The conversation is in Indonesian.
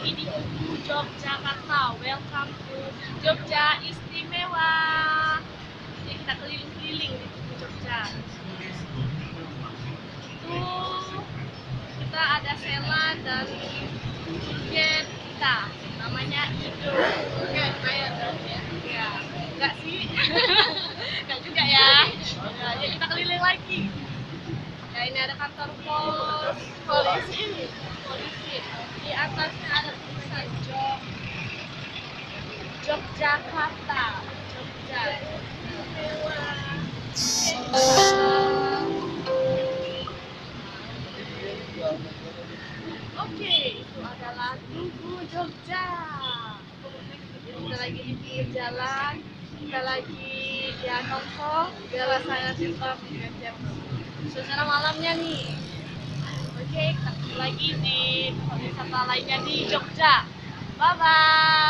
lagi di Tugu Yogyakarta. Welcome to Jogja Istimewa. Jadi kita keliling-keliling di Tugu Jogja. Itu kita ada Sela dan guide kita. Namanya Ido. Oke, bayar dong ya. Ya, enggak sih. Enggak juga ya. Ya, yuk kita keliling lagi. Ya, ini ada kantor polisi. Di atasnya ada tulisan Yogyakarta. Jogja. Istimewa. Oke, itu adalah Tugu Jogja. Kita lagi di pinggir jalan, kita lagi ya nongkrong, biar rasanya simpel suasana malamnya nih. Oke, kita ketemu lagi di tempat wisata lainnya di Jogja. Bye bye.